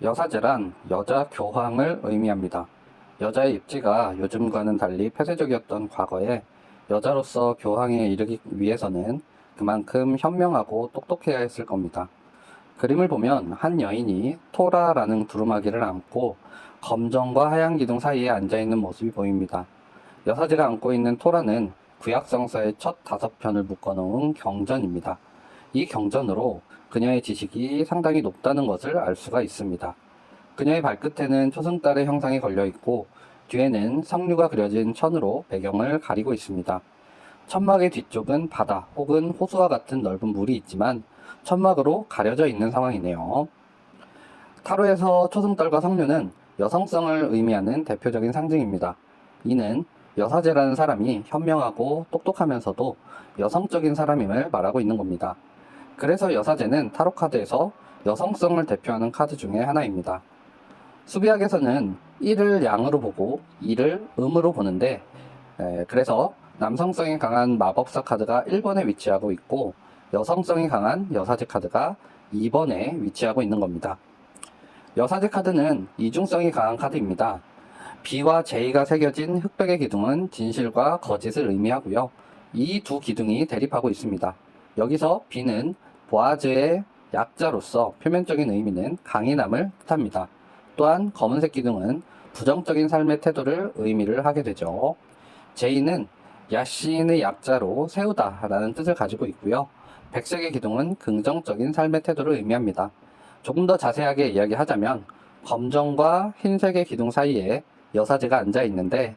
여사제란 여자 교황을 의미합니다. 여자의 입지가 요즘과는 달리 폐쇄적이었던 과거에 여자로서 교황에 이르기 위해서는 그만큼 현명하고 똑똑해야 했을 겁니다. 그림을 보면 한 여인이 토라라는 두루마기를 안고 검정과 하얀 기둥 사이에 앉아있는 모습이 보입니다. 여사제가 안고 있는 토라는 구약성서의 첫 5편을 묶어놓은 경전입니다. 이 경전으로 그녀의 지식이 상당히 높다는 것을 알 수가 있습니다. 그녀의 발끝에는 초승달의 형상이 걸려 있고 뒤에는 석류가 그려진 천으로 배경을 가리고 있습니다. 천막의 뒤쪽은 바다 혹은 호수와 같은 넓은 물이 있지만 천막으로 가려져 있는 상황이네요. 타로에서 초승달과 석류는 여성성을 의미하는 대표적인 상징입니다. 이는 여사제라는 사람이 현명하고 똑똑하면서도 여성적인 사람임을 말하고 있는 겁니다. 그래서 여사제는 타로 카드에서 여성성을 대표하는 카드 중에 하나입니다. 수비학에서는 1을 양으로 보고 2를 음으로 보는데 그래서 남성성이 강한 마법사 카드가 1번에 위치하고 있고 여성성이 강한 여사제 카드가 2번에 위치하고 있는 겁니다. 여사제 카드는 이중성이 강한 카드입니다. B와 J가 새겨진 흑백의 기둥은 진실과 거짓을 의미하고요. 이 두 기둥이 대립하고 있습니다. 여기서 B는 보아즈의 약자로서 표면적인 의미는 강인함을 뜻합니다. 또한 검은색 기둥은 부정적인 삶의 태도를 의미를 하게 되죠. J는 야신의 약자로 세우다 라는 뜻을 가지고 있고요. 백색의 기둥은 긍정적인 삶의 태도를 의미합니다. 조금 더 자세하게 이야기하자면 검정과 흰색의 기둥 사이에 여사제가 앉아 있는데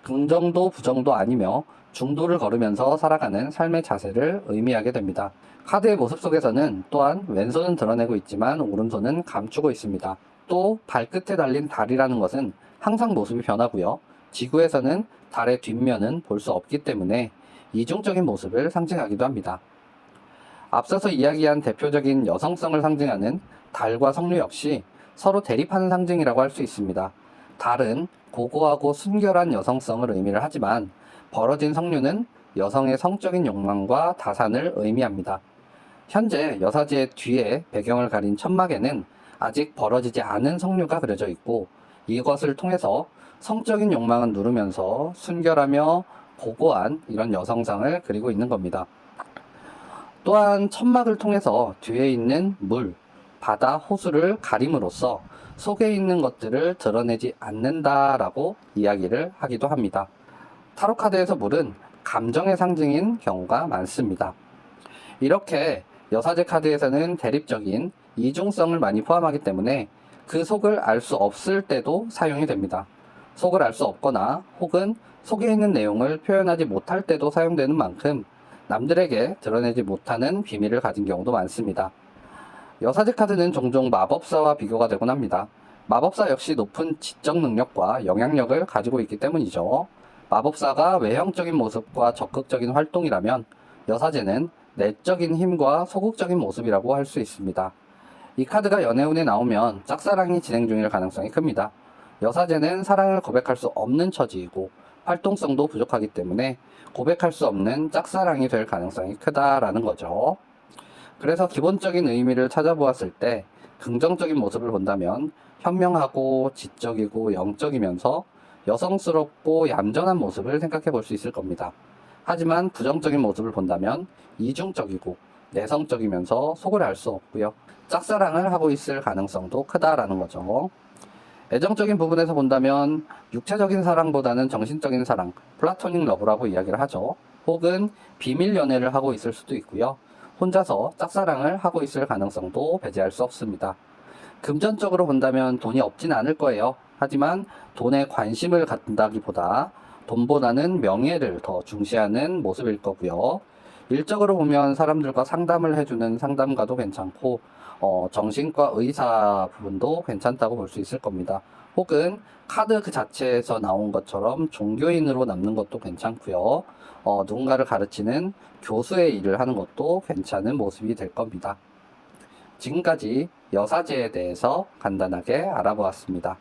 긍정도 부정도 아니며 중도를 걸으면서 살아가는 삶의 자세를 의미하게 됩니다. 카드의 모습 속에서는 또한 왼손은 드러내고 있지만 오른손은 감추고 있습니다. 또 발끝에 달린 달이라는 것은 항상 모습이 변하고요. 지구에서는 달의 뒷면은 볼 수 없기 때문에 이중적인 모습을 상징하기도 합니다. 앞서서 이야기한 대표적인 여성성을 상징하는 달과 석류 역시 서로 대립하는 상징이라고 할 수 있습니다. 달은 고고하고 순결한 여성성을 의미를 하지만 벌어진 석류는 여성의 성적인 욕망과 다산을 의미합니다. 현재 여사제의 뒤에 배경을 가린 천막에는 아직 벌어지지 않은 석류가 그려져 있고 이것을 통해서 성적인 욕망은 누르면서 순결하며 고고한 이런 여성상을 그리고 있는 겁니다. 또한 천막을 통해서 뒤에 있는 물, 바다, 호수를 가림으로써 속에 있는 것들을 드러내지 않는다라고 이야기를 하기도 합니다. 타로 카드에서 물은 감정의 상징인 경우가 많습니다. 이렇게 여사제 카드에서는 대립적인 이중성을 많이 포함하기 때문에 그 속을 알 수 없을 때도 사용이 됩니다. 속을 알 수 없거나 혹은 속에 있는 내용을 표현하지 못할 때도 사용되는 만큼 남들에게 드러내지 못하는 비밀을 가진 경우도 많습니다. 여사제 카드는 종종 마법사와 비교가 되곤 합니다. 마법사 역시 높은 지적 능력과 영향력을 가지고 있기 때문이죠. 마법사가 외형적인 모습과 적극적인 활동이라면 여사제는 내적인 힘과 소극적인 모습이라고 할 수 있습니다. 이 카드가 연애운에 나오면 짝사랑이 진행 중일 가능성이 큽니다. 여사제는 사랑을 고백할 수 없는 처지이고 활동성도 부족하기 때문에 고백할 수 없는 짝사랑이 될 가능성이 크다라는 거죠. 그래서 기본적인 의미를 찾아보았을 때 긍정적인 모습을 본다면 현명하고 지적이고 영적이면서 여성스럽고 얌전한 모습을 생각해 볼 수 있을 겁니다. 하지만 부정적인 모습을 본다면 이중적이고 내성적이면서 속을 알 수 없고요. 짝사랑을 하고 있을 가능성도 크다라는 거죠. 애정적인 부분에서 본다면 육체적인 사랑보다는 정신적인 사랑, 플라토닉 러브라고 이야기를 하죠. 혹은 비밀 연애를 하고 있을 수도 있고요. 혼자서 짝사랑을 하고 있을 가능성도 배제할 수 없습니다. 금전적으로 본다면 돈이 없진 않을 거예요. 하지만 돈에 관심을 갖는다기보다 돈보다는 명예를 더 중시하는 모습일 거고요. 일적으로 보면 사람들과 상담을 해주는 상담가도 괜찮고 정신과 의사 부분도 괜찮다고 볼 수 있을 겁니다. 혹은 카드 그 자체에서 나온 것처럼 종교인으로 남는 것도 괜찮고요. 누군가를 가르치는 교수의 일을 하는 것도 괜찮은 모습이 될 겁니다. 지금까지 여사제에 대해서 간단하게 알아보았습니다.